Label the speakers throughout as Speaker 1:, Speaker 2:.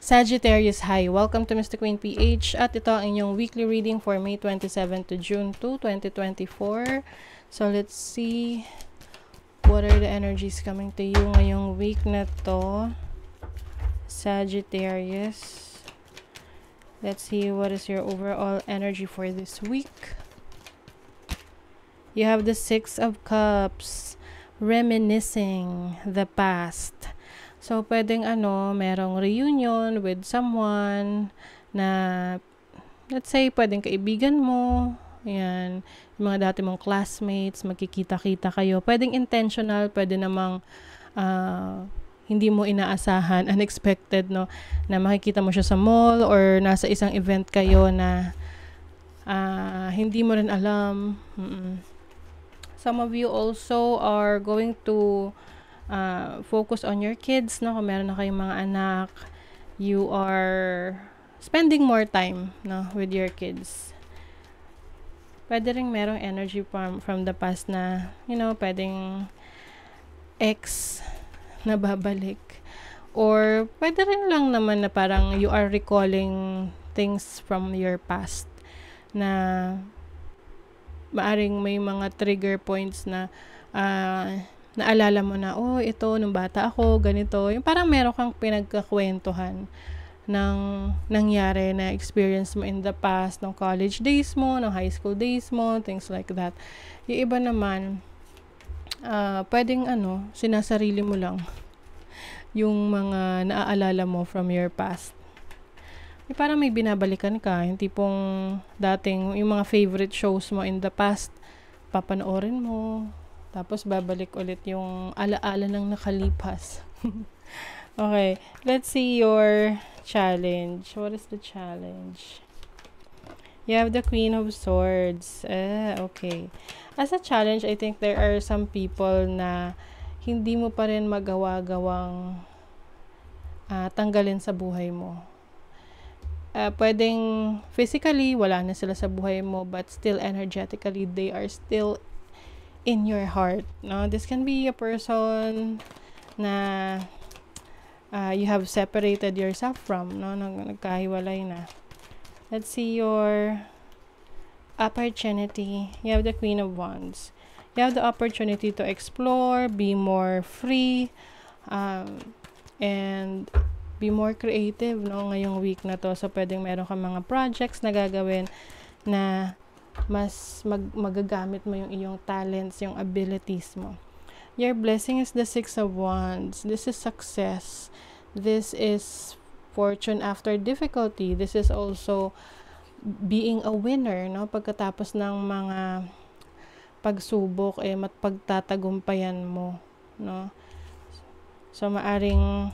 Speaker 1: Sagittarius, hi! Welcome to Mr. Queen PH at ito ang inyong weekly reading for May 27 to June 2, 2024. So let's see what are the energies coming to you ngayong week na to, Sagittarius. Let's see what is your overall energy for this week. You have the Six of Cups, reminiscing the past. So, pwedeng merong reunion with someone na, let's say, pwedeng kaibigan mo, yan, yung mga dati mong classmates, magkikita-kita kayo. Pwedeng intentional, pwede namang hindi mo inaasahan, unexpected, no, na makikita mo siya sa mall or nasa isang event kayo na hindi mo rin alam. Some of you also are going to focus on your kids, no? Kung meron na kayong mga anak, you are spending more time, no, with your kids. Pwede rin merong energy from the past na, pwedeng ex na babalik. Or pwede rin lang naman na parang you are recalling things from your past na maaring may mga trigger points na naalala mo na, ito, nung bata ako, ganito. Yung parang meron kang pinagkakwentuhan ng nangyari na experience mo in the past, ng college days mo, ng high school days mo, things like that. Yung iba naman, pwedeng sinasarili mo lang yung mga naaalala mo from your past. Yung parang may binabalikan ka, yung tipong dating, yung mga favorite shows mo in the past, papanoorin mo, tapos babalik ulit yung alaala ng nakalipas. Okay, let's see your challenge. What is the challenge? You have the Queen of Swords. Okay. As a challenge, I think there are some people na hindi mo pa rin magawa-gawang tanggalin sa buhay mo. Pwedeng physically, wala na sila sa buhay mo, but still energetically, they are still in your heart, no? This can be a person na you have separated yourself from, no? Nagkahiwalay na. Let's see your opportunity. You have the Queen of Wands. You have the opportunity to explore, be more free, and be more creative, no? Ngayong week na to. So, pwedeng meron kang mga projects na gagawin na mas magagamit mo yung iyong talents, yung abilities mo. Your blessing is the Six of Wands. This is success. This is fortune after difficulty. This is also being a winner, no? Pagkatapos ng mga pagsubok, pagtatagumpayan mo, no? So, maaring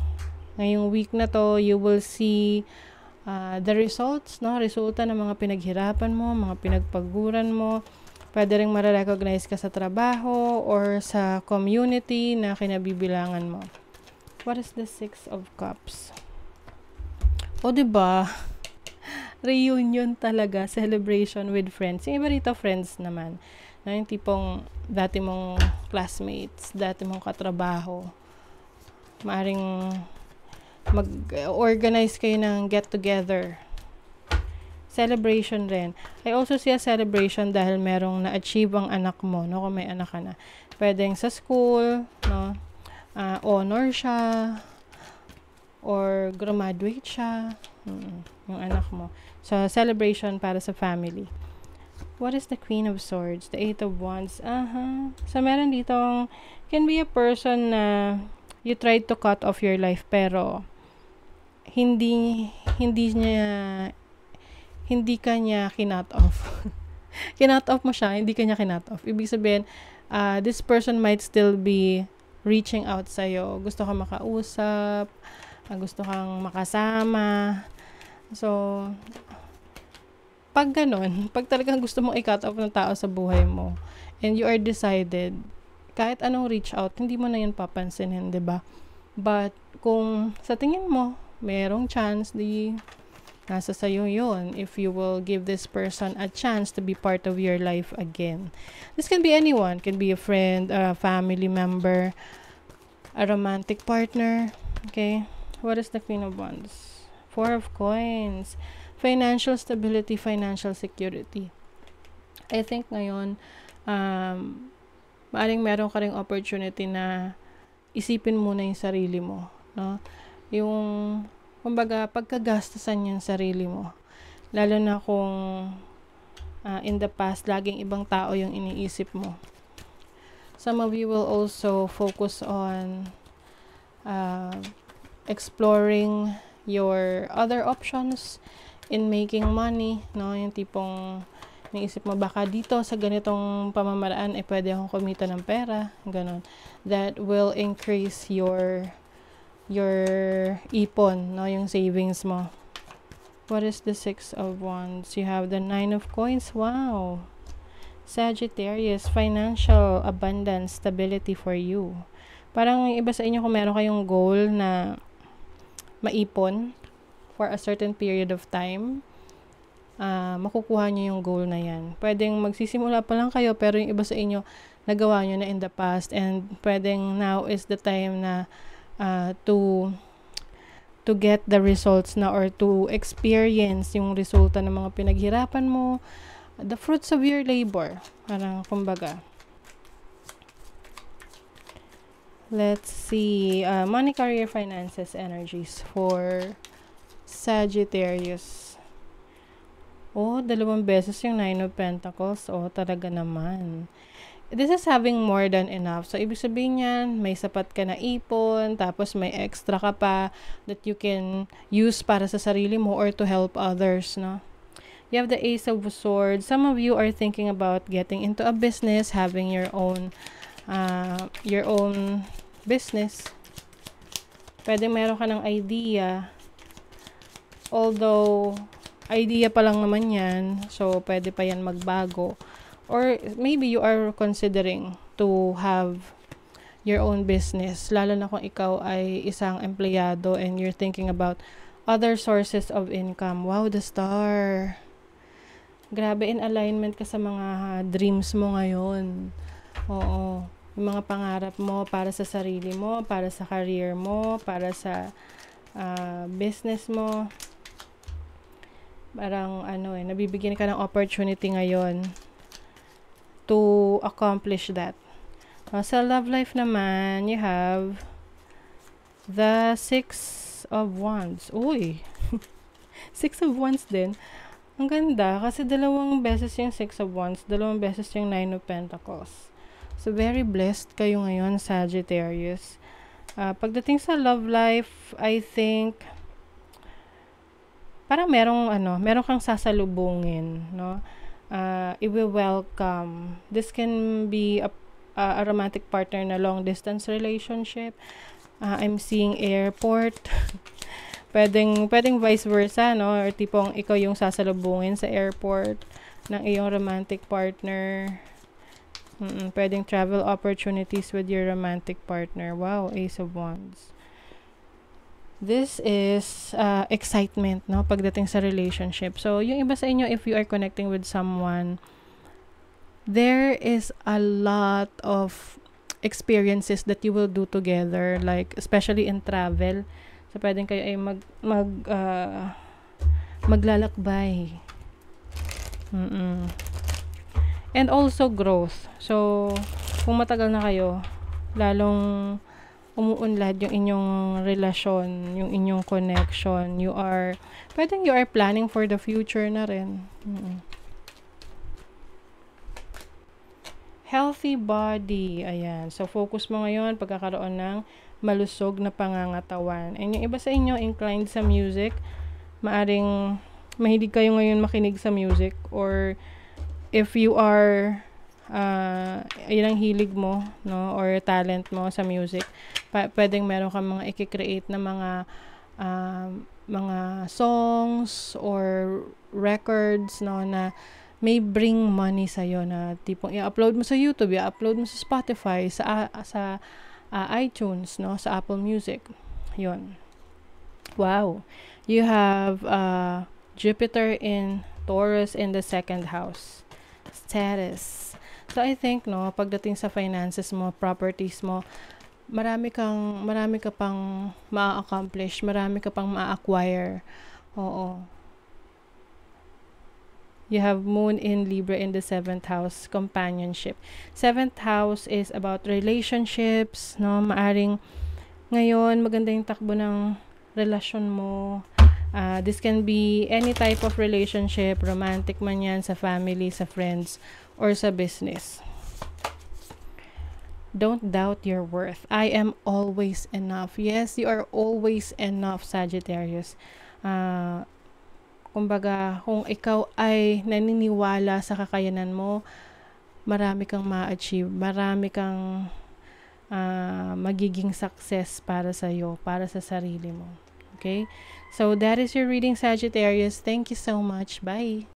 Speaker 1: ngayong week na to, you will see the results, no? Resulta ng mga pinaghirapan mo, mga pinagpaguran mo. Pwede rin ma-recognize ka sa trabaho or sa community na kinabibilangan mo. What is the Six of Cups? Diba? Reunion talaga, celebration with friends. Yung iba rito, friends naman. Na yung tipong dati mong classmates, dati mong katrabaho. Maaring mag-organize kayo ng get-together. Celebration rin. I also see a celebration dahil merong na-achieve ang anak mo, no? Kung may anak ka na. Pwedeng sa school, no? Honor siya, or graduate siya, yung anak mo. So, celebration para sa family. What is the Queen of Swords? The Eight of Wands. So, meron ditong, can be a person na you tried to cut off your life, pero hindi ka niya kinut off. Kinut off mo siya, hindi ka niya kinut off. Ibig sabihin, this person might still be reaching out sa'yo. Gusto kang makausap, gusto kang makasama. So, pag ganun, pag talagang gusto mong i-cut off ng tao sa buhay mo, and you are decided, kahit anong reach out, hindi mo na yun papansinin, diba? But, kung sa tingin mo, merong chance, nasa sayo yun. If you will give this person a chance to be part of your life again. This can be anyone. Can be a friend, a family member, a romantic partner. Okay? What is the Queen of Wands Four of Coins. Financial stability, financial security. I think ngayon, maaring meron ka ring opportunity na isipin muna yung sarili mo, no? Yung, kumbaga, pagkagastusan yung sarili mo. Lalo na kung in the past, laging ibang tao yung iniisip mo. Some of you will also focus on exploring your other options in making money, no? Yung tipong naisip mo, baka dito sa ganitong pamamaraan pwede akong kumita ng pera, ganun. That will increase your ipon, no? Yung savings mo. What is the Six of Wands? You have the Nine of Coins. Wow. Sagittarius, financial abundance, stability for you. Parang iba sa inyo kung meron kayong goal na maipon for a certain period of time, makukuha nyo yung goal na yan. Pwedeng magsisimula pa lang kayo, pero yung iba sa inyo, nagawa nyo na in the past, and pwedeng now is the time na to get the results na, or to experience yung resulta ng mga pinaghirapan mo, the fruits of your labor. Parang, kumbaga. Let's see. Money, career, finances, energies for Sagittarius. Oh, 2 beses yung Nine of Pentacles. Oh, talaga naman. This is having more than enough. So, ibig sabihin yan, may sapat ka na ipon, tapos may extra ka pa that you can use para sa sarili mo or to help others, no? You have the Ace of Swords. Some of you are thinking about getting into a business, having your own business. Pwede meron ka ng idea. Although, idea pa lang naman yan. So, pwede pa yan magbago. Or, maybe you are considering to have your own business. Lalo na kung ikaw ay isang empleyado and you're thinking about other sources of income. Wow, the Star. Grabe, in alignment ka sa mga dreams mo ngayon. Oo. Yung mga pangarap mo para sa sarili mo, para sa career mo, para sa business mo. Parang nabibigyan ka ng opportunity ngayon to accomplish that. Sa love life naman, you have the Six of Wands. Uy! Six of Wands din. Ang ganda, kasi 2 beses yung Six of Wands, 2 beses yung Nine of Pentacles. So, very blessed kayo ngayon, Sagittarius. Pagdating sa love life, I think, parang meron kang sasalubungin, no? It will welcome. This can be a romantic partner na long distance relationship. I'm seeing airport. pwedeng vice versa, no? Or tipong ikaw yung sasalubungin sa airport ng iyong romantic partner. Pwedeng travel opportunities with your romantic partner. Wow, Ace of Wands. This is excitement, no? Pagdating sa relationship. So, yung iba sa inyo, if you are connecting with someone, there is a lot of experiences that you will do together, like, especially in travel. So, pwedeng kayo ay maglalakbay. And also growth. So, kung matagal na kayo, lalong umuunlad yung inyong relasyon, yung inyong connection. Pwedeng you are planning for the future na rin. Healthy body. Ayan. So, focus mo ngayon pagkakaroon ng malusog na pangangatawan. And yung iba sa inyo, inclined sa music, maaring mahilig kayo ngayon makinig sa music, or if you are yun ang hilig mo, no, or talent mo sa music, pwedeng meron kang mga i-create na mga songs or records, no, na may bring money sa'yo, na tipong i-upload mo sa YouTube, i-upload mo sa Spotify, sa iTunes, no, sa Apple Music. Yun. Wow. You have Jupiter in Taurus in the 2nd house. Status. So, I think, no, pagdating sa finances mo, properties mo, marami ka pang ma-accomplish, marami ka pang ma-acquire. Oo. You have Moon in Libra in the 7th house, companionship. 7th house is about relationships, no? Maaring ngayon, maganda yung takbo ng relasyon mo. This can be any type of relationship, romantic man yan, sa family, sa friends, or sa business. Don't doubt your worth. I am always enough. Yes, you are always enough, Sagittarius. Kumbaga, kung ikaw ay naniniwala sa kakayanan mo, marami kang ma-achieve, marami kang magiging success para sa iyo, para sa sarili mo. Okay? So, that is your reading, Sagittarius. Thank you so much. Bye!